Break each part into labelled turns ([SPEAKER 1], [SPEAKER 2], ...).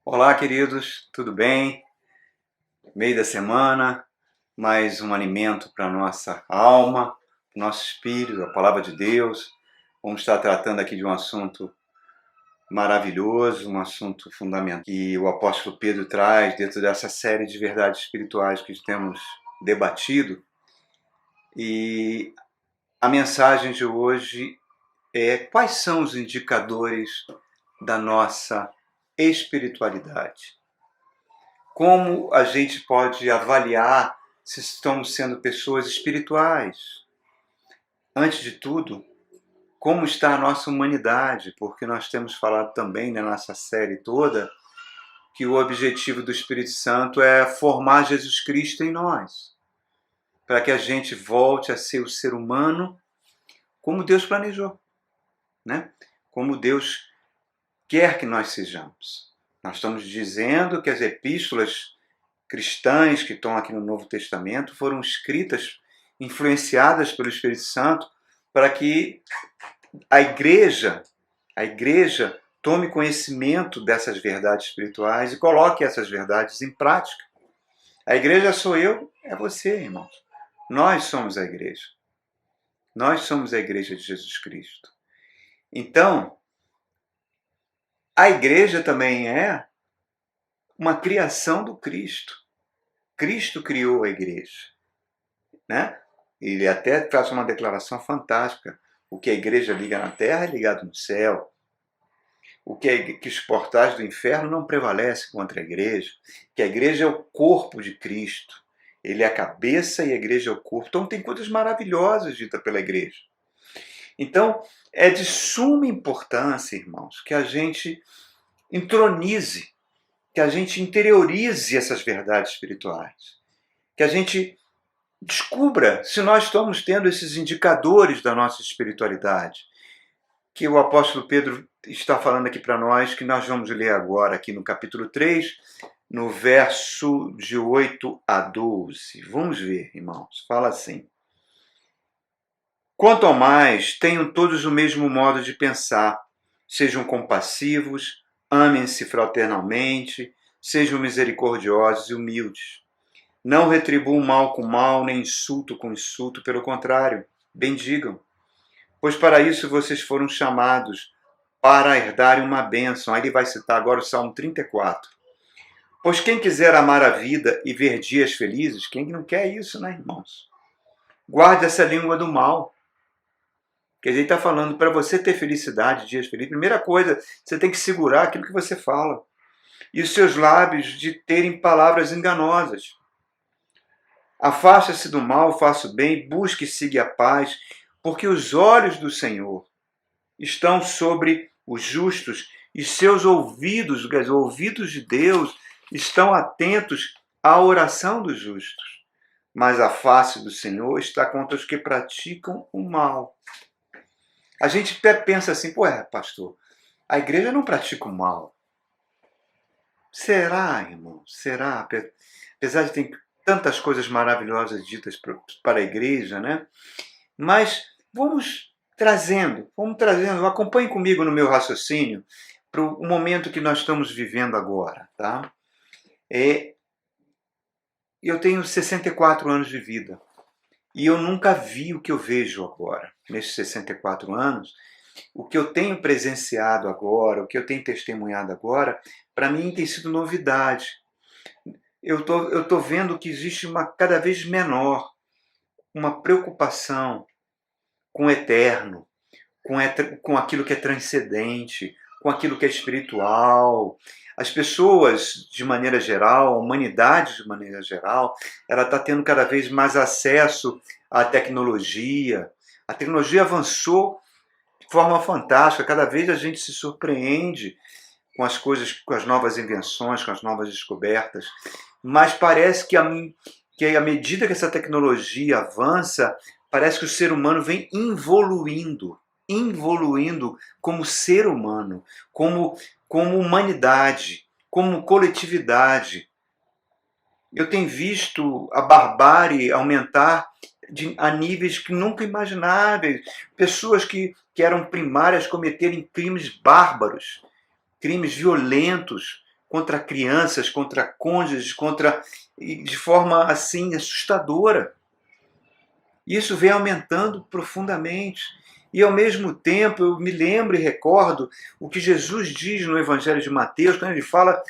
[SPEAKER 1] Olá, queridos, tudo bem? Meio da semana, mais um alimento para a nossa alma, para o nosso espírito, a palavra de Deus. Vamos estar tratando aqui de um assunto maravilhoso, um assunto fundamental que o apóstolo Pedro traz dentro dessa série de verdades espirituais que temos debatido. E a mensagem de hoje é: quais são os indicadores da nossa espiritualidade? Como a gente pode avaliar se estamos sendo pessoas espirituais? Antes de tudo, como está a nossa humanidade? Porque nós temos falado também na nossa série toda que o objetivo do Espírito Santo é formar Jesus Cristo em nós, para que a gente volte a ser o ser humano como Deus planejou, né? Como Deus quer que nós sejamos. Nós estamos dizendo que as epístolas cristãs que estão aqui no Novo Testamento foram escritas, influenciadas pelo Espírito Santo, para que a igreja tome conhecimento dessas verdades espirituais e coloque essas verdades em prática. A igreja sou eu, é você, irmãos. Nós somos a igreja. Nós somos a igreja de Jesus Cristo. Então, a igreja também é uma criação do Cristo. Cristo criou a igreja, né? Ele até faz uma declaração fantástica. O que a igreja liga na terra é ligado no céu. Que os portais do inferno não prevalecem contra a igreja. Que a igreja é o corpo de Cristo. Ele é a cabeça e a igreja é o corpo. Então tem coisas maravilhosas ditas pela igreja. Então é de suma importância, irmãos, que a gente entronize, que a gente interiorize essas verdades espirituais. Que a gente descubra se nós estamos tendo esses indicadores da nossa espiritualidade, que o apóstolo Pedro está falando aqui para nós, que nós vamos ler agora aqui no capítulo 3, no verso de 8 a 12. Vamos ver, irmãos. Fala assim: quanto ao mais, tenham todos o mesmo modo de pensar, sejam compassivos, amem-se fraternalmente, sejam misericordiosos e humildes. Não retribuam mal com mal, nem insulto com insulto, pelo contrário, bendigam. Pois para isso vocês foram chamados, para herdarem uma bênção. Aí ele vai citar agora o Salmo 34. Pois quem quiser amar a vida e ver dias felizes, quem não quer isso, né, irmãos? Guarde essa língua do mal. Porque a gente está falando, para você ter felicidade, dias felizes, primeira coisa, você tem que segurar aquilo que você fala. E os seus lábios de terem palavras enganosas. Afasta-se do mal, faça o bem, busque e siga a paz, porque os olhos do Senhor estão sobre os justos e seus ouvidos, os ouvidos de Deus, estão atentos à oração dos justos. Mas a face do Senhor está contra os que praticam o mal. A gente até pensa assim, pastor, a igreja não pratica o mal. Será, irmão? Será? Apesar de ter tantas coisas maravilhosas ditas para a igreja, né? Mas vamos trazendo, acompanhe comigo no meu raciocínio para o momento que nós estamos vivendo agora, tá? Eu tenho 64 anos de vida e eu nunca vi o que eu vejo agora, nesses 64 anos. O que eu tenho presenciado agora, o que eu tenho testemunhado agora, para mim tem sido novidade. Eu tô vendo que existe uma cada vez menor, uma preocupação com o eterno, com aquilo que é transcendente, com aquilo que é espiritual. As pessoas, de maneira geral, a humanidade, de maneira geral, ela está tendo cada vez mais acesso à tecnologia. A tecnologia avançou de forma fantástica. Cada vez a gente se surpreende com as coisas, com as novas invenções, com as novas descobertas. Mas parece que à medida que essa tecnologia avança, parece que o ser humano vem involuindo como ser humano, como humanidade, como coletividade. Eu tenho visto a barbárie aumentar a níveis que nunca imagináveis. Pessoas que eram primárias cometerem crimes bárbaros, crimes violentos contra crianças, contra cônjuges, de forma assim assustadora. Isso vem aumentando profundamente. E ao mesmo tempo eu me lembro e recordo o que Jesus diz no Evangelho de Mateus, quando ele fala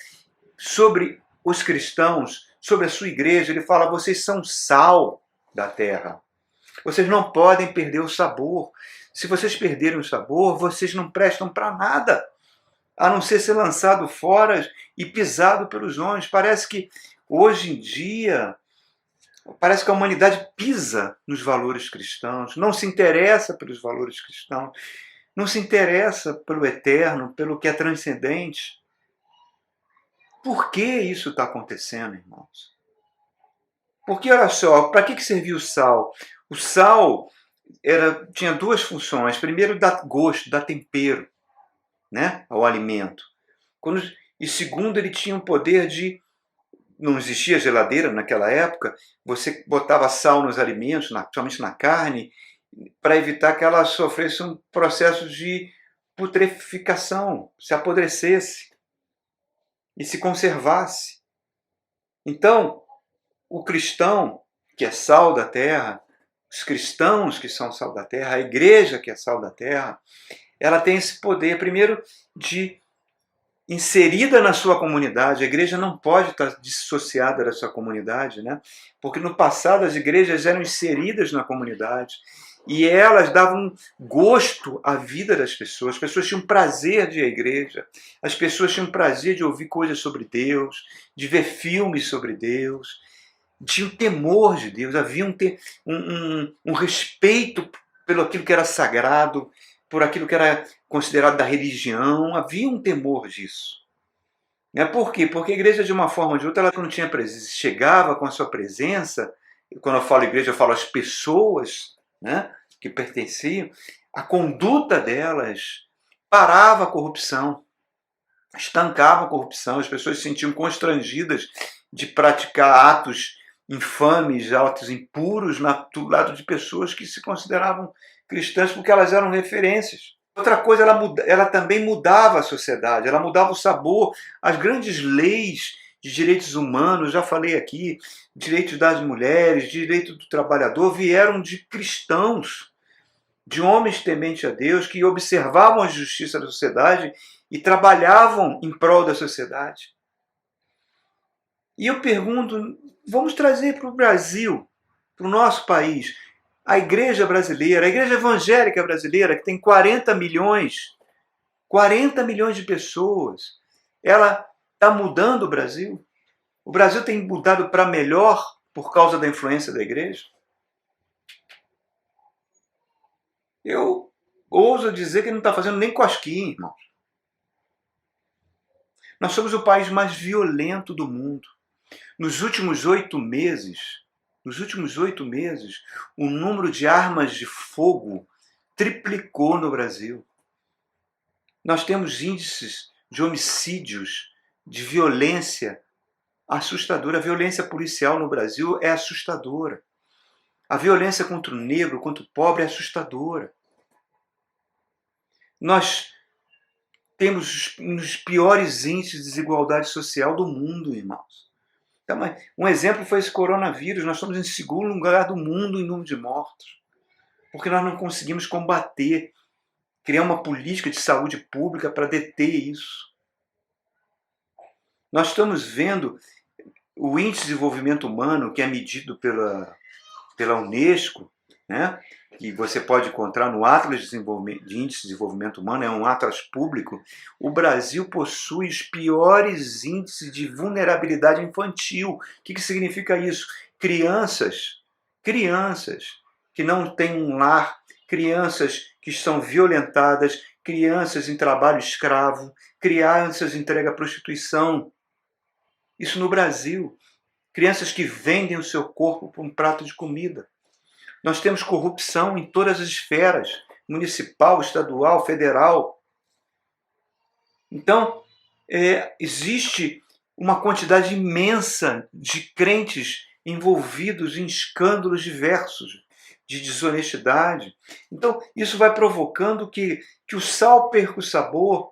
[SPEAKER 1] sobre os cristãos, sobre a sua igreja. Ele fala: vocês são sal da terra. Vocês não podem perder o sabor. Se vocês perderem o sabor, vocês não prestam para nada, a não ser lançado fora e pisado pelos homens. Parece que hoje em dia, parece que a humanidade pisa nos valores cristãos, não se interessa pelos valores cristãos, não se interessa pelo eterno, pelo que é transcendente. Por que isso está acontecendo, irmãos? Porque, olha só, para que servia o sal? O sal tinha duas funções. Primeiro, dar gosto, dar tempero, né, ao alimento. E segundo, ele tinha o poder de... Não existia geladeira naquela época, você botava sal nos alimentos, principalmente na carne, para evitar que ela sofresse um processo de putreficação, se apodrecesse e se conservasse. Então, o cristão, que é sal da terra, os cristãos que são sal da terra, a igreja que é sal da terra, ela tem esse poder, primeiro, de inserida na sua comunidade. A igreja não pode estar dissociada da sua comunidade, né? Porque no passado as igrejas eram inseridas na comunidade e elas davam gosto à vida das pessoas. As pessoas tinham prazer de ir à igreja, as pessoas tinham prazer de ouvir coisas sobre Deus, de ver filmes sobre Deus, tinham temor de Deus, havia um respeito pelo aquilo que era sagrado, por aquilo que era considerado da religião. Havia um temor disso. Por quê? Porque a igreja, de uma forma ou de outra, ela não tinha presença, chegava com a sua presença. Quando eu falo igreja, eu falo as pessoas, né, que pertenciam. A conduta delas parava a corrupção, estancava a corrupção. As pessoas se sentiam constrangidas de praticar atos infames, atos impuros do lado de pessoas que se consideravam cristãs, porque elas eram referências. Outra coisa, ela também mudava a sociedade, ela mudava o sabor. As grandes leis de direitos humanos, já falei aqui, direitos das mulheres, direito do trabalhador, vieram de cristãos, de homens tementes a Deus, que observavam a justiça da sociedade e trabalhavam em prol da sociedade. E eu pergunto, vamos trazer para o Brasil, para o nosso país, a igreja brasileira, a igreja evangélica brasileira, que tem 40 milhões de pessoas, ela está mudando o Brasil? O Brasil tem mudado para melhor por causa da influência da igreja? Eu ouso dizer que não está fazendo nem cosquinha, irmãos. Nós somos o país mais violento do mundo. Nos últimos 8 meses, o número de armas de fogo triplicou no Brasil. Nós temos índices de homicídios, de violência assustadora. A violência policial no Brasil é assustadora. A violência contra o negro, contra o pobre é assustadora. Nós temos um dos piores índices de desigualdade social do mundo, irmãos. Então, um exemplo foi esse coronavírus. Nós estamos em segundo lugar do mundo em número de mortos, porque nós não conseguimos combater, criar uma política de saúde pública para deter isso. Nós estamos vendo o índice de desenvolvimento humano, que é medido pela Unesco, né, que você pode encontrar no Atlas de Índice de Desenvolvimento Humano, é um atlas público. O Brasil possui os piores índices de vulnerabilidade infantil. O que significa isso? Crianças que não têm um lar, crianças que são violentadas, crianças em trabalho escravo, crianças entregue à prostituição. Isso no Brasil. Crianças que vendem o seu corpo por um prato de comida. Nós temos corrupção em todas as esferas, municipal, estadual, federal. Então, existe uma quantidade imensa de crentes envolvidos em escândalos diversos, de desonestidade. Então, isso vai provocando que o sal perca o sabor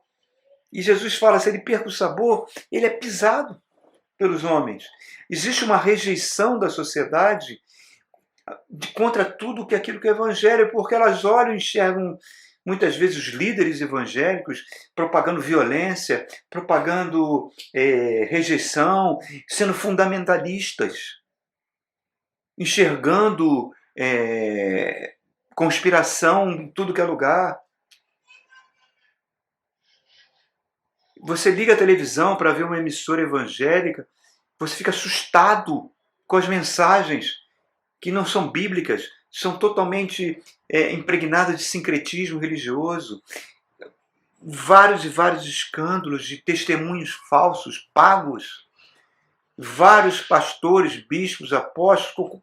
[SPEAKER 1] E Jesus fala, se ele perca o sabor, ele é pisado pelos homens. Existe uma rejeição da sociedade contra tudo que aquilo que é evangelho, porque elas olham e enxergam muitas vezes os líderes evangélicos propagando violência, propagando rejeição, sendo fundamentalistas, enxergando conspiração em tudo que é lugar. Você liga a televisão para ver uma emissora evangélica, você fica assustado com as mensagens que não são bíblicas, são totalmente impregnadas de sincretismo religioso. Vários e vários escândalos de testemunhos falsos, pagos. Vários pastores, bispos, apóstolos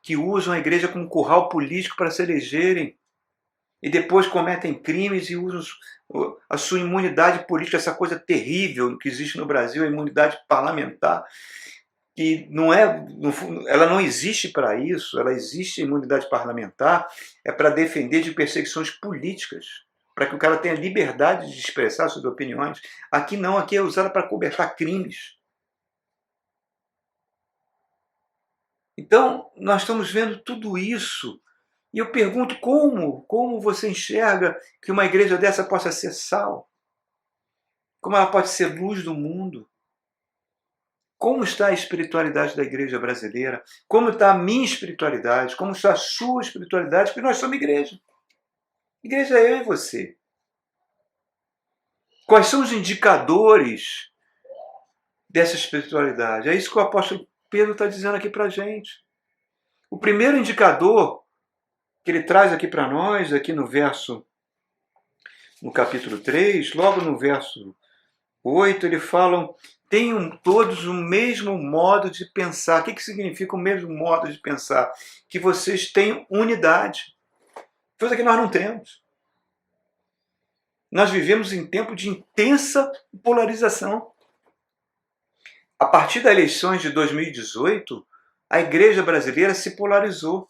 [SPEAKER 1] que usam a igreja como curral político para se elegerem e depois cometem crimes e usam a sua imunidade política, essa coisa terrível que existe no Brasil, a imunidade parlamentar, que não é, ela não existe para isso, ela existe, a imunidade parlamentar é para defender de perseguições políticas, para que o cara tenha liberdade de expressar suas opiniões. Aqui não, aqui é usada para cobertar crimes. Então, nós estamos vendo tudo isso. E eu pergunto como você enxerga que uma igreja dessa possa ser sal? Como ela pode ser luz do mundo? Como está a espiritualidade da igreja brasileira? Como está a minha espiritualidade? Como está a sua espiritualidade? Porque nós somos igreja. Igreja é eu e você. Quais são os indicadores dessa espiritualidade? É isso que o apóstolo Pedro está dizendo aqui para a gente. O primeiro indicador que ele traz aqui para nós, aqui no capítulo 3, logo no verso 8, ele fala: tenham todos o mesmo modo de pensar. O que significa o mesmo modo de pensar? Que vocês têm unidade. Coisa que nós não temos. Nós vivemos em tempo de intensa polarização. A partir das eleições de 2018, a igreja brasileira se polarizou.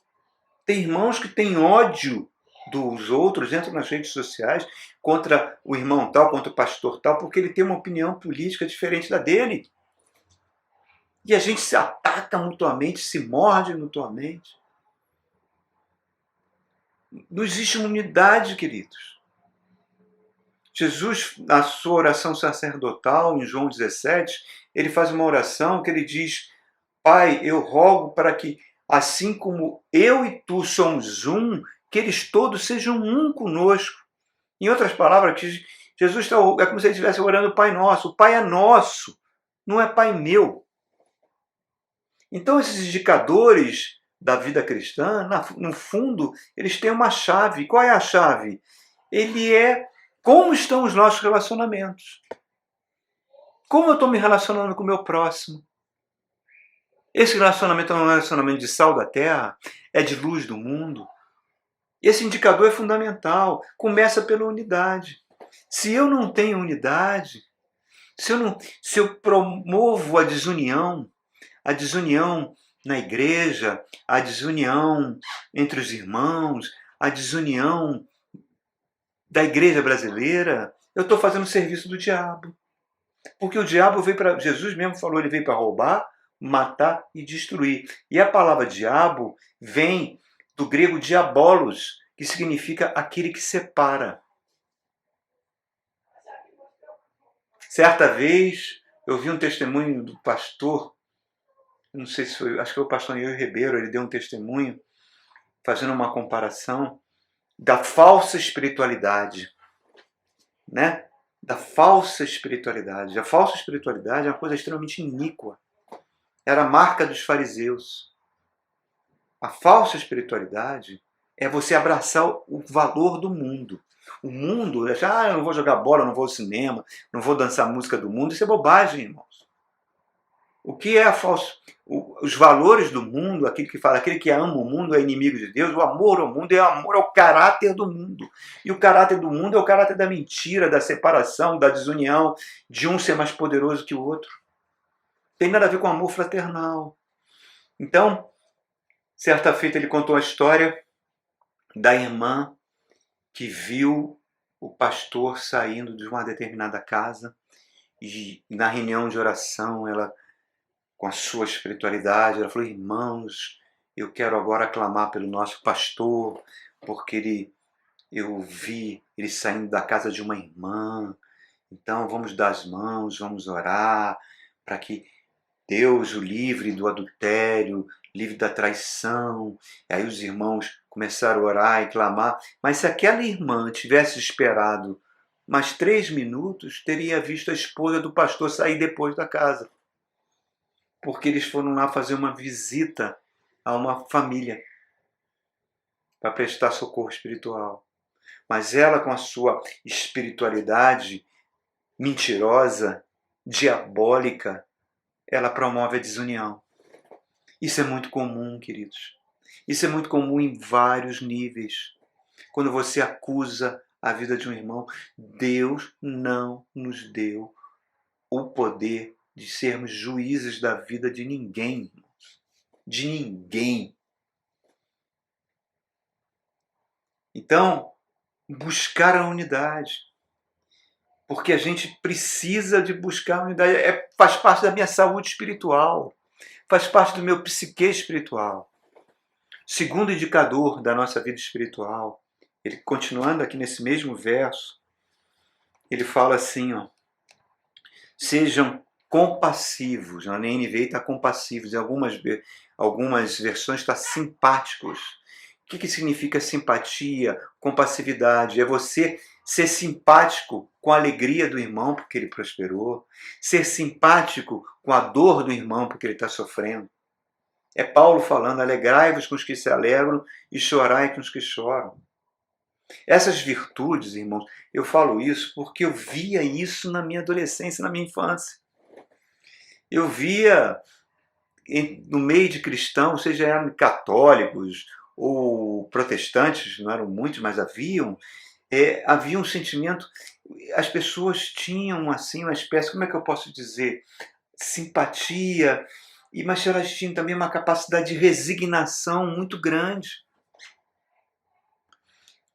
[SPEAKER 1] Tem irmãos que têm ódio dos outros, entram nas redes sociais contra o irmão tal, contra o pastor tal, porque ele tem uma opinião política diferente da dele. E a gente se ataca mutuamente, se morde mutuamente. Não existe unidade, queridos. Jesus, na sua oração sacerdotal, em João 17, ele faz uma oração que ele diz: Pai, eu rogo para que, assim como eu e tu somos um, que eles todos sejam um conosco. Em outras palavras, Jesus é como se ele estivesse orando o Pai Nosso. O Pai é nosso, não é Pai meu. Então, esses indicadores da vida cristã, no fundo, eles têm uma chave. Qual é a chave? Ele é como estão os nossos relacionamentos. Como eu estou me relacionando com o meu próximo? Esse relacionamento é um relacionamento de sal da terra? É de luz do mundo? Esse indicador é fundamental. Começa pela unidade. Se eu não tenho unidade, se eu promovo a desunião na igreja, a desunião entre os irmãos, a desunião da igreja brasileira, eu estou fazendo o serviço do diabo. Porque o diabo veio para... Jesus mesmo falou, ele veio para roubar, matar e destruir. E a palavra diabo vem do grego diabolos, que significa aquele que separa. Certa vez, eu vi um testemunho do pastor, não sei se foi, acho que foi o pastor Ney Ribeiro, ele deu um testemunho, fazendo uma comparação da falsa espiritualidade, né? Da falsa espiritualidade. A falsa espiritualidade é uma coisa extremamente iníqua. Era a marca dos fariseus. A falsa espiritualidade é você abraçar o valor do mundo. O mundo, eu não vou jogar bola, não vou ao cinema, não vou dançar música do mundo. Isso é bobagem, irmãos. O que é a falsa? Os valores do mundo, aquele que fala, aquele que ama o mundo é inimigo de Deus. O amor ao mundo é amor ao caráter do mundo. E o caráter do mundo é o caráter da mentira, da separação, da desunião, de um ser mais poderoso que o outro. Tem nada a ver com amor fraternal. Então, certa feita ele contou a história da irmã que viu o pastor saindo de uma determinada casa e na reunião de oração, ela, com a sua espiritualidade, ela falou: irmãos, eu quero agora clamar pelo nosso pastor, porque eu vi ele saindo da casa de uma irmã, então vamos dar as mãos, vamos orar para que Deus o livre do adultério, livre da traição. E aí os irmãos começaram a orar e clamar. Mas se aquela irmã tivesse esperado mais 3 minutos, teria visto a esposa do pastor sair depois da casa. Porque eles foram lá fazer uma visita a uma família para prestar socorro espiritual. Mas ela, com a sua espiritualidade mentirosa, diabólica, ela promove a desunião. Isso é muito comum, queridos. Isso é muito comum em vários níveis. Quando você acusa a vida de um irmão, Deus não nos deu o poder de sermos juízes da vida de ninguém, irmãos. De ninguém. Então, buscar a unidade. Porque a gente precisa de buscar a unidade. Faz parte da minha saúde espiritual. Faz parte do meu psique espiritual. Segundo indicador da nossa vida espiritual, ele continuando aqui nesse mesmo verso, ele fala assim, ó, sejam compassivos. Na NVI está compassivos, em algumas versões está simpáticos. O que significa simpatia, compassividade? É você ser simpático com a alegria do irmão porque ele prosperou, ser simpático com a dor do irmão porque ele está sofrendo. É Paulo falando: alegrai-vos com os que se alegram e chorai com os que choram. Essas virtudes, irmãos, eu falo isso porque eu via isso na minha adolescência, na minha infância. Eu via no meio de cristãos, seja eram católicos ou protestantes, não eram muitos, mas havia um sentimento, as pessoas tinham assim uma espécie, como é que eu posso dizer, simpatia, mas elas tinham também uma capacidade de resignação muito grande.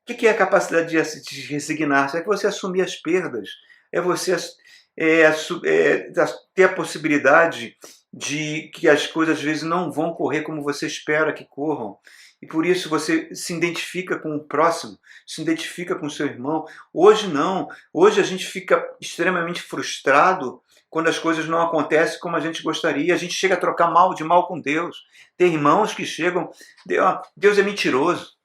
[SPEAKER 1] O que é a capacidade de resignar? É que você assumir as perdas, é você ter a possibilidade de que as coisas às vezes não vão correr como você espera que corram. E por isso você se identifica com o próximo, se identifica com o seu irmão. Hoje não. Hoje a gente fica extremamente frustrado quando as coisas não acontecem como a gente gostaria. A gente chega a trocar mal de mal com Deus. Tem irmãos que chegam, Deus é mentiroso.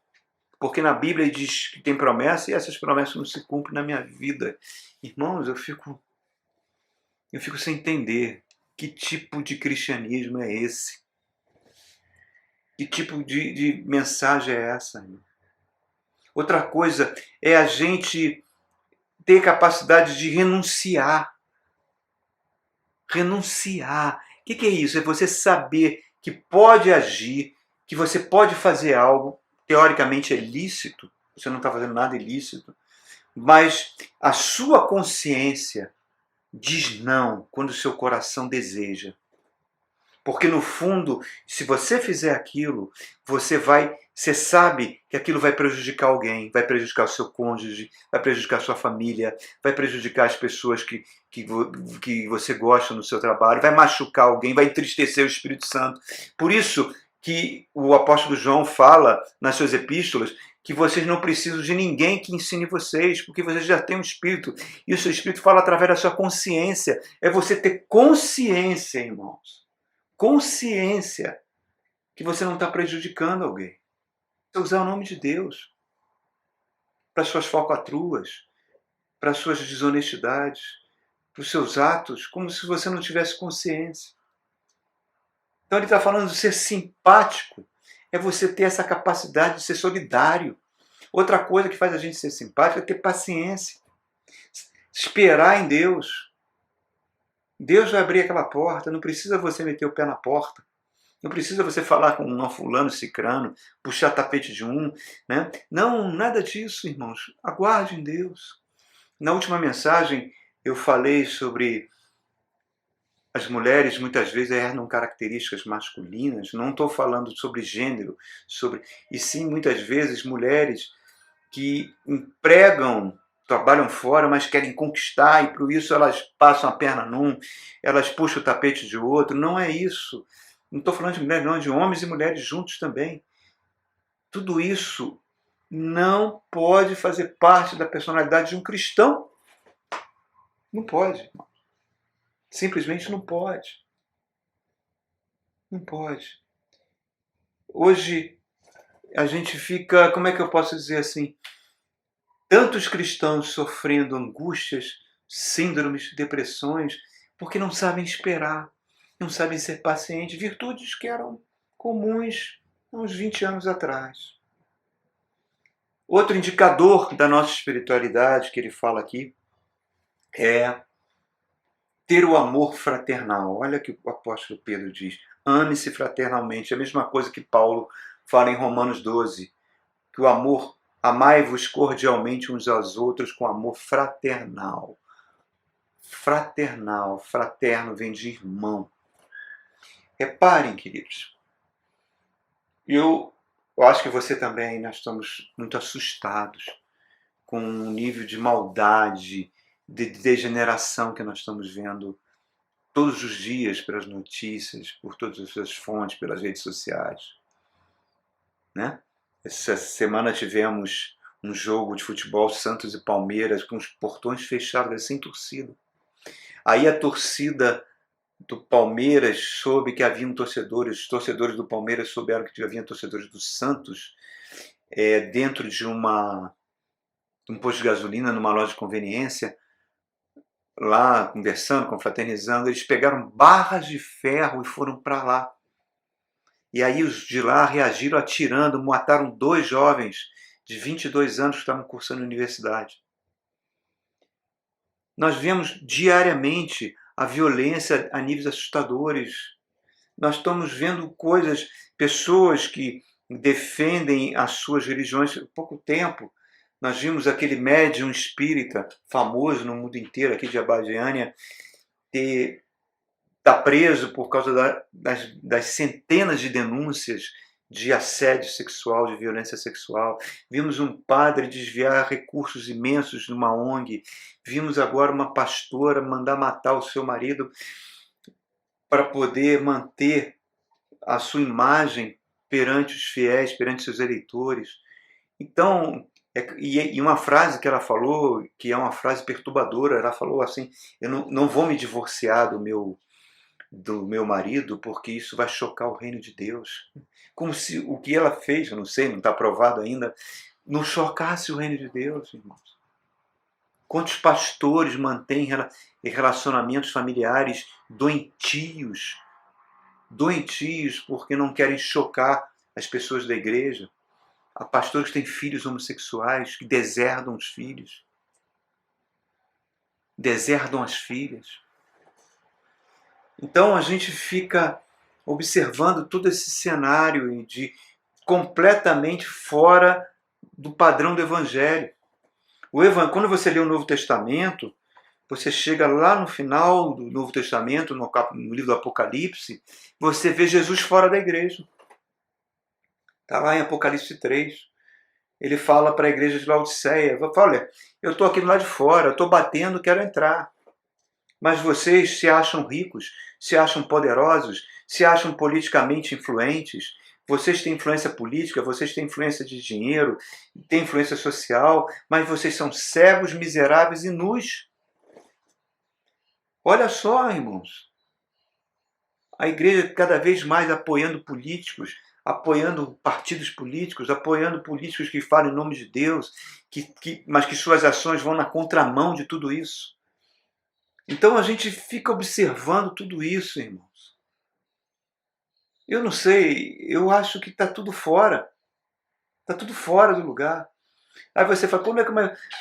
[SPEAKER 1] Porque na Bíblia diz que tem promessa e essas promessas não se cumprem na minha vida. Irmãos, eu fico sem entender que tipo de cristianismo é esse. Que tipo de mensagem é essa? Irmão? Outra coisa é a gente ter capacidade de renunciar. Renunciar. O que é isso? É você saber que pode agir, que você pode fazer algo, teoricamente é lícito, você não está fazendo nada ilícito, mas a sua consciência diz não quando o seu coração deseja. Porque no fundo, se você fizer aquilo, você sabe que aquilo vai prejudicar alguém, vai prejudicar o seu cônjuge, vai prejudicar a sua família, vai prejudicar as pessoas que você gosta no seu trabalho, vai machucar alguém, vai entristecer o Espírito Santo. Por isso que o apóstolo João fala nas suas epístolas que vocês não precisam de ninguém que ensine vocês, porque vocês já têm um Espírito. E o seu Espírito fala através da sua consciência. É você ter consciência, irmãos. Consciência que você não está prejudicando alguém. Você usar o nome de Deus para suas falcatruas, para suas desonestidades, para os seus atos, como se você não tivesse consciência. Então ele está falando de ser simpático, é você ter essa capacidade de ser solidário. Outra coisa que faz a gente ser simpático é ter paciência, esperar em Deus. Deus vai abrir aquela porta, não precisa você meter o pé na porta. Não precisa você falar com um fulano, cicrano, puxar tapete de um. Né? Não, nada disso, irmãos. Aguarde em Deus. Na última mensagem eu falei sobre as mulheres muitas vezes herdam características masculinas. Não estou falando sobre gênero, e sim muitas vezes mulheres que empregam trabalham fora, mas querem conquistar, e por isso elas passam a perna num, elas puxam o tapete de outro. Não é isso. Não estou falando de mulheres, não, de homens e mulheres juntos também. Tudo isso não pode fazer parte da personalidade de um cristão. Não pode. Simplesmente não pode. Não pode. Hoje a gente fica, como é que eu posso dizer assim, tantos cristãos sofrendo angústias, síndromes, depressões, porque não sabem esperar, não sabem ser pacientes, virtudes que eram comuns há uns 20 anos atrás. Outro indicador da nossa espiritualidade que ele fala aqui é ter o amor fraternal. Olha o que o apóstolo Pedro diz: ame-se fraternalmente. É a mesma coisa que Paulo fala em Romanos 12, que o amor, amai-vos cordialmente uns aos outros com amor fraternal. Fraternal, fraterno vem de irmão. Reparem, queridos, eu acho que você também, nós estamos muito assustados com o nível de maldade, de degeneração que nós estamos vendo todos os dias pelas notícias, por todas as fontes, pelas redes sociais. Né? Essa semana tivemos um jogo de futebol Santos e Palmeiras com os portões fechados, sem torcida. Aí a torcida do Palmeiras soube que haviam torcedores, os torcedores do Palmeiras souberam que haviam torcedores do Santos dentro de um posto de gasolina, numa loja de conveniência, lá conversando, confraternizando. Eles pegaram barras de ferro e foram para lá. E aí os de lá reagiram atirando, mataram 2 jovens de 22 anos que estavam cursando universidade. Nós vemos diariamente a violência a níveis assustadores. Nós estamos vendo coisas, pessoas que defendem as suas religiões há pouco tempo. Nós vimos aquele médium espírita famoso no mundo inteiro, aqui de Abadiânia, está preso por causa das centenas de denúncias de assédio sexual, de violência sexual. Vimos um padre desviar recursos imensos numa ONG. Vimos agora uma pastora mandar matar o seu marido para poder manter a sua imagem perante os fiéis, perante seus eleitores. Então, e uma frase que ela falou, que é uma frase perturbadora, ela falou assim: eu não vou me divorciar do meu marido, porque isso vai chocar o reino de Deus. Como se o que ela fez, eu não sei, não está provado ainda, não chocasse o reino de Deus, irmãos. Quantos pastores mantêm relacionamentos familiares doentios porque não querem chocar as pessoas da igreja? Há pastores que têm filhos homossexuais, que deserdam os filhos, deserdam as filhas. Então a gente fica observando todo esse cenário de completamente fora do padrão do Evangelho. Quando você lê o Novo Testamento, você chega lá no final do Novo Testamento, no livro do Apocalipse, você vê Jesus fora da igreja. Está lá em Apocalipse 3. Ele fala para a igreja de Laodiceia: olha, eu estou aqui do lado de fora, eu estou batendo, quero entrar. Mas vocês se acham ricos, se acham poderosos, se acham politicamente influentes, vocês têm influência política, vocês têm influência de dinheiro, têm influência social, mas vocês são cegos, miseráveis e nus. Olha só, irmãos, a igreja cada vez mais apoiando políticos, apoiando partidos políticos, apoiando políticos que falam em nome de Deus, mas que suas ações vão na contramão de tudo isso. Então a gente fica observando tudo isso, irmãos. Eu não sei, eu acho que está tudo fora. Está tudo fora do lugar. Aí você fala: como é que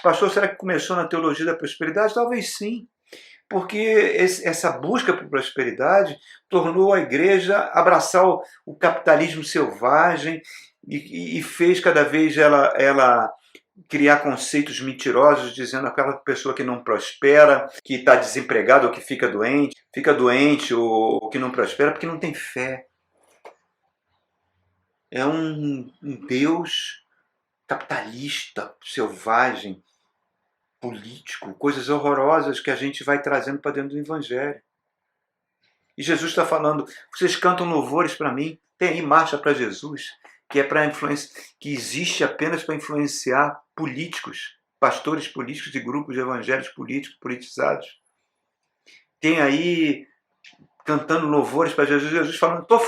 [SPEAKER 1] pastor, será que começou na teologia da prosperidade? Talvez sim. Porque essa busca por prosperidade tornou a igreja abraçar o capitalismo selvagem e fez cada vez ela criar conceitos mentirosos, dizendo aquela pessoa que não prospera, que está desempregado ou que fica doente ou que não prospera porque não tem fé. É um Deus capitalista, selvagem, político, coisas horrorosas que a gente vai trazendo para dentro do Evangelho. E Jesus está falando, vocês cantam louvores para mim, tem aí marcha para Jesus, que é para influência, que existe apenas para influenciar políticos, pastores políticos e grupos de evangélicos políticos, politizados. Tem aí cantando louvores para Jesus, Jesus falando, estou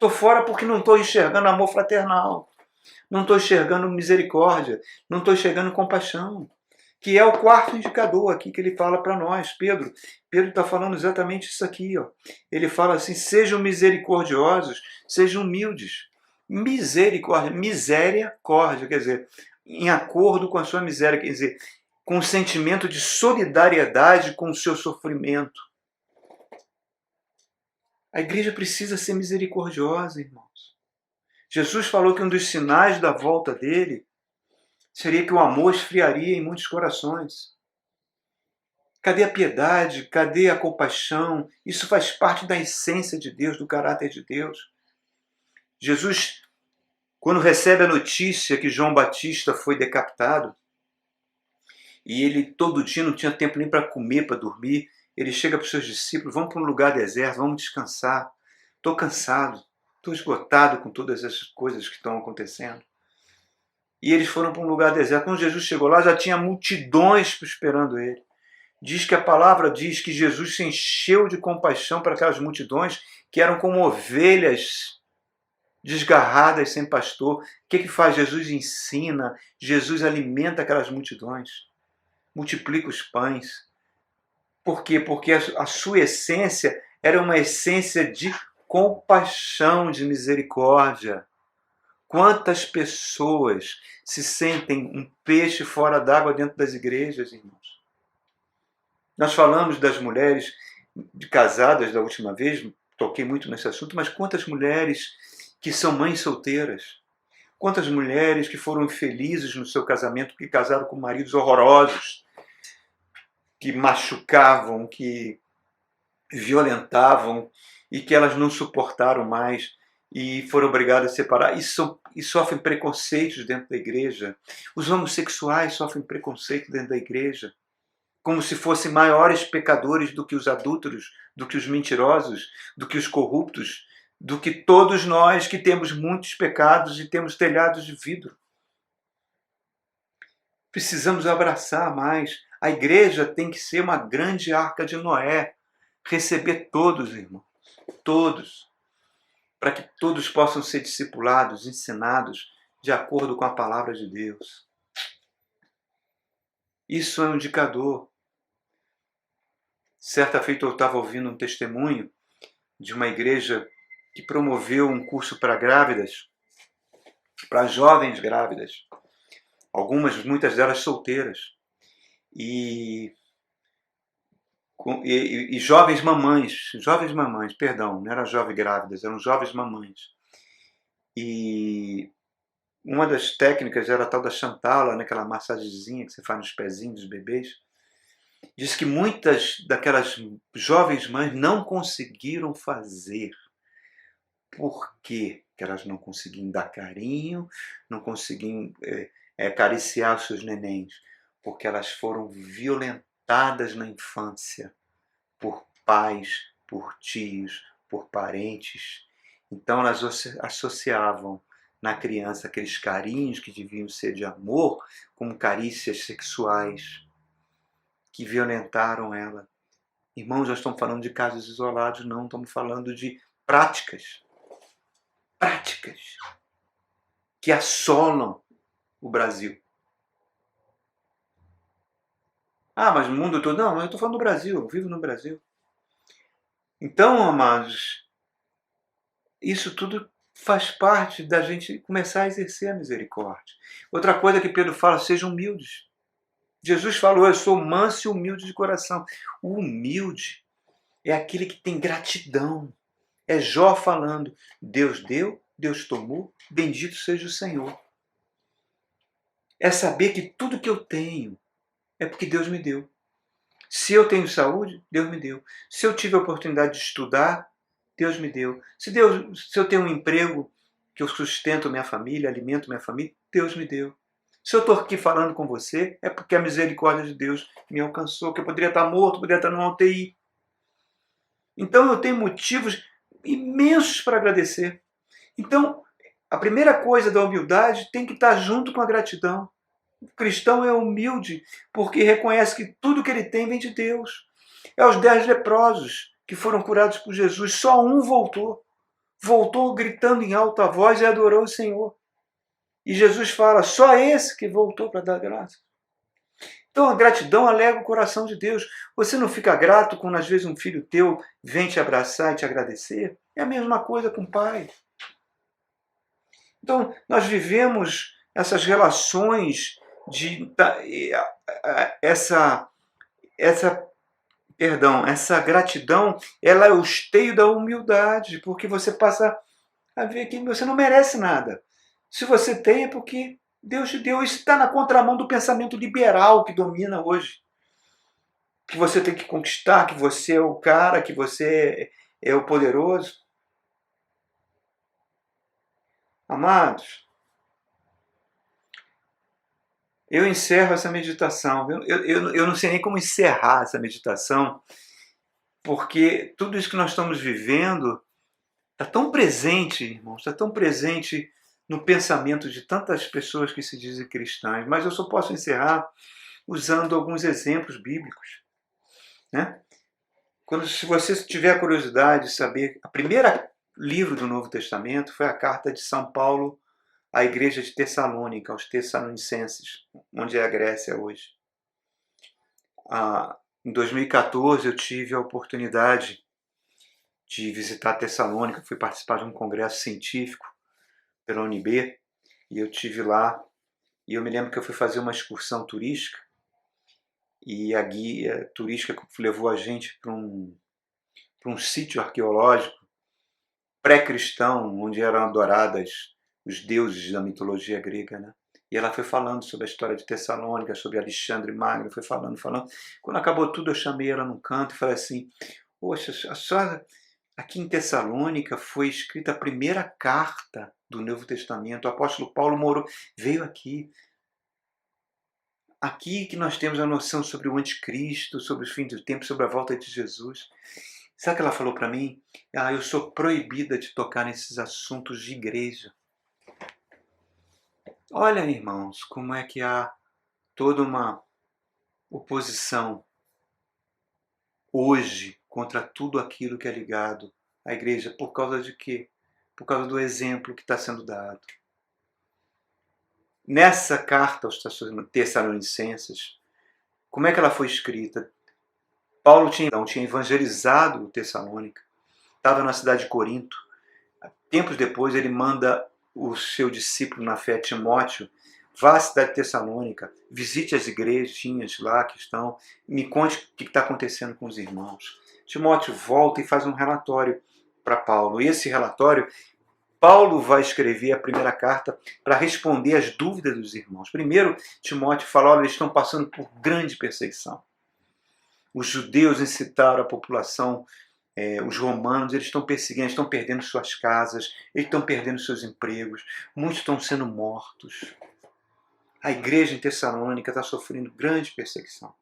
[SPEAKER 1] fora porque não estou enxergando amor fraternal, não estou enxergando misericórdia, não estou enxergando compaixão, que é o quarto indicador aqui que ele fala para nós, Pedro. Pedro está falando exatamente isso aqui. Ó. Ele fala assim, sejam misericordiosos, sejam humildes. Misericórdia, miséria-córdia, quer dizer, em acordo com a sua miséria, quer dizer, com um sentimento de solidariedade com o seu sofrimento. A igreja precisa ser misericordiosa, irmãos. Jesus falou que um dos sinais da volta dele seria que o amor esfriaria em muitos corações. Cadê a piedade? Cadê a compaixão? Isso faz parte da essência de Deus, do caráter de Deus. Jesus, quando recebe a notícia que João Batista foi decapitado, e ele todo dia não tinha tempo nem para comer, para dormir, ele chega para os seus discípulos, vamos para um lugar deserto, vamos descansar. Estou cansado, estou esgotado com todas essas coisas que estão acontecendo. E eles foram para um lugar deserto. Quando Jesus chegou lá, já tinha multidões esperando ele. Diz que a palavra diz que Jesus se encheu de compaixão para aquelas multidões que eram como ovelhas desgarradas sem pastor. O que faz? Jesus ensina, Jesus alimenta aquelas multidões, multiplica os pães. Por quê? Porque a sua essência era uma essência de compaixão, de misericórdia. Quantas pessoas se sentem um peixe fora d'água dentro das igrejas, irmãos? Nós falamos das mulheres casadas da última vez, toquei muito nesse assunto, mas quantas mulheres que são mães solteiras? Quantas mulheres que foram infelizes no seu casamento, que casaram com maridos horrorosos, que machucavam, que violentavam e que elas não suportaram mais e foram obrigadas a separar e sofrem preconceitos dentro da igreja. Os homossexuais sofrem preconceito dentro da igreja, como se fossem maiores pecadores do que os adúlteros, do que os mentirosos, do que os corruptos, do que todos nós que temos muitos pecados e temos telhados de vidro. Precisamos abraçar mais. A igreja tem que ser uma grande arca de Noé, receber todos, irmãos, todos, para que todos possam ser discipulados, ensinados de acordo com a palavra de Deus. Isso é um indicador. Certa feita eu estava ouvindo um testemunho de uma igreja que promoveu um curso para grávidas, para jovens grávidas, muitas delas solteiras, e jovens mamães, perdão, não eram jovens grávidas, eram jovens mamães. E uma das técnicas era a tal da Chantala, né, aquela massagenzinha que você faz nos pezinhos dos bebês. Diz que muitas daquelas jovens mães não conseguiram fazer. Por quê? Que elas não conseguiam dar carinho, não conseguiam acariciar os seus nenéns, porque elas foram violentadas na infância por pais, por tios, por parentes. Então elas associavam na criança aqueles carinhos que deviam ser de amor como carícias sexuais que violentaram ela. Irmãos, nós estamos falando de casos isolados, não, estamos falando de práticas que assolam o Brasil. Ah, mas o mundo todo... Não, mas eu estou falando do Brasil, eu vivo no Brasil. Então, amados, isso tudo faz parte da gente começar a exercer a misericórdia. Outra coisa que Pedro fala, sejam humildes. Jesus falou, eu sou manso e humilde de coração. O humilde é aquele que tem gratidão. É Jó falando, Deus deu, Deus tomou, bendito seja o Senhor. É saber que tudo que eu tenho é porque Deus me deu. Se eu tenho saúde, Deus me deu. Se eu tive a oportunidade de estudar, Deus me deu. Se eu tenho um emprego que eu sustento minha família, alimento minha família, Deus me deu. Se eu estou aqui falando com você, é porque a misericórdia de Deus me alcançou, que eu poderia estar morto, poderia estar numa UTI. Então eu tenho motivos imensos para agradecer. Então, a primeira coisa da humildade tem que estar junto com a gratidão. O cristão é humilde porque reconhece que tudo que ele tem vem de Deus. É os 10 leprosos que foram curados por Jesus, só um voltou. Voltou gritando em alta voz e adorou o Senhor. E Jesus fala, só esse que voltou para dar graça. Então a gratidão alega o coração de Deus. Você não fica grato quando às vezes um filho teu vem te abraçar e te agradecer? É a mesma coisa com o pai. Então nós vivemos essas relações de essa gratidão, ela é o esteio da humildade, porque você passa a ver que você não merece nada. Se você tem, é porque Deus te deu. Isso está na contramão do pensamento liberal que domina hoje. Que você tem que conquistar, que você é o cara, que você é o poderoso. Amados, eu encerro essa meditação. Eu não sei nem como encerrar essa meditação, porque tudo isso que nós estamos vivendo está tão presente, irmãos, está tão presente no pensamento de tantas pessoas que se dizem cristãs. Mas eu só posso encerrar usando alguns exemplos bíblicos, né? Se você tiver curiosidade de saber, o primeiro livro do Novo Testamento foi a carta de São Paulo à igreja de Tessalônica, aos Tessalonicenses, onde é a Grécia hoje. Em 2014 eu tive a oportunidade de visitar Tessalônica, fui participar de um congresso científico pela UNB, e eu tive lá, e eu me lembro que eu fui fazer uma excursão turística, e a guia turística levou a gente para um sítio arqueológico pré-cristão, onde eram adoradas os deuses da mitologia grega, né? E ela foi falando sobre a história de Tessalônica, sobre Alexandre Magno, foi falando. Quando acabou tudo, eu chamei ela num canto e falei assim, poxa, só aqui em Tessalônica foi escrita a primeira carta do Novo Testamento. O apóstolo Paulo veio aqui. Aqui que nós temos a noção sobre o anticristo, sobre os fins do tempo, sobre a volta de Jesus. Sabe o que ela falou para mim? Eu sou proibida de tocar nesses assuntos de igreja. Olha, irmãos, como é que há toda uma oposição hoje contra tudo aquilo que é ligado à igreja. Por causa de quê? Por causa do exemplo que está sendo dado. Nessa carta aos Tessalonicenses, como é que ela foi escrita? Paulo tinha evangelizado o Tessalônica, estava na cidade de Corinto. Tempos depois ele manda o seu discípulo na fé, Timóteo, vá à cidade de Tessalônica, visite as igrejinhas lá que estão, me conte o que está acontecendo com os irmãos. Timóteo volta e faz um relatório para Paulo. E esse relatório, Paulo vai escrever a primeira carta para responder às dúvidas dos irmãos. Primeiro, Timóteo fala, olha, eles estão passando por grande perseguição. Os judeus incitaram a população, os romanos, eles estão perseguindo, eles estão perdendo suas casas, eles estão perdendo seus empregos, muitos estão sendo mortos. A igreja em Tessalônica está sofrendo grande perseguição.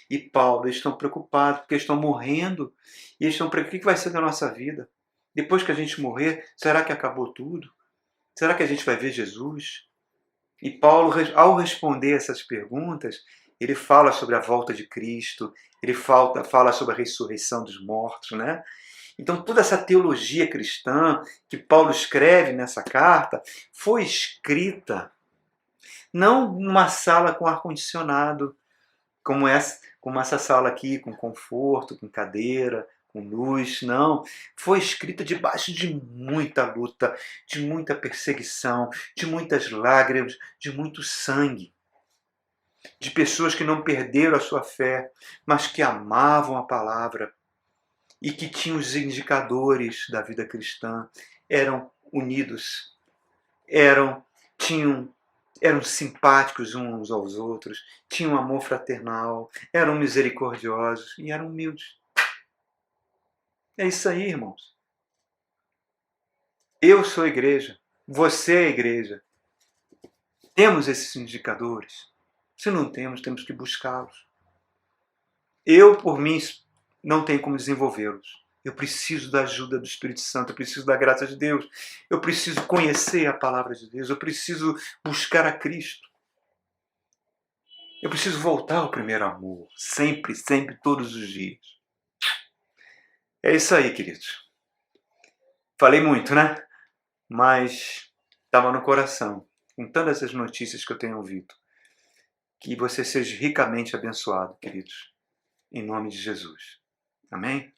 [SPEAKER 1] E Paulo, eles estão preocupados porque eles estão morrendo. E eles estão preocupados, o que vai ser da nossa vida? Depois que a gente morrer, será que acabou tudo? Será que a gente vai ver Jesus? E Paulo, ao responder essas perguntas, ele fala sobre a volta de Cristo, ele fala sobre a ressurreição dos mortos, né? Então toda essa teologia cristã que Paulo escreve nessa carta foi escrita não numa sala com ar-condicionado, como essa sala aqui, com conforto, com cadeira, com luz, não. Foi escrita debaixo de muita luta, de muita perseguição, de muitas lágrimas, de muito sangue. De pessoas que não perderam a sua fé, mas que amavam a palavra e que tinham os indicadores da vida cristã, eram unidos, eram simpáticos uns aos outros, tinham amor fraternal, eram misericordiosos e eram humildes. É isso aí, irmãos. Eu sou a igreja, você é a igreja. Temos esses indicadores? Se não temos, temos que buscá-los. Eu, por mim, não tenho como desenvolvê-los. Eu preciso da ajuda do Espírito Santo, eu preciso da graça de Deus, eu preciso conhecer a palavra de Deus, eu preciso buscar a Cristo. Eu preciso voltar ao primeiro amor, sempre, sempre, todos os dias. É isso aí, queridos. Falei muito, né? Mas estava no coração, com todas essas notícias que eu tenho ouvido. Que você seja ricamente abençoado, queridos, em nome de Jesus. Amém?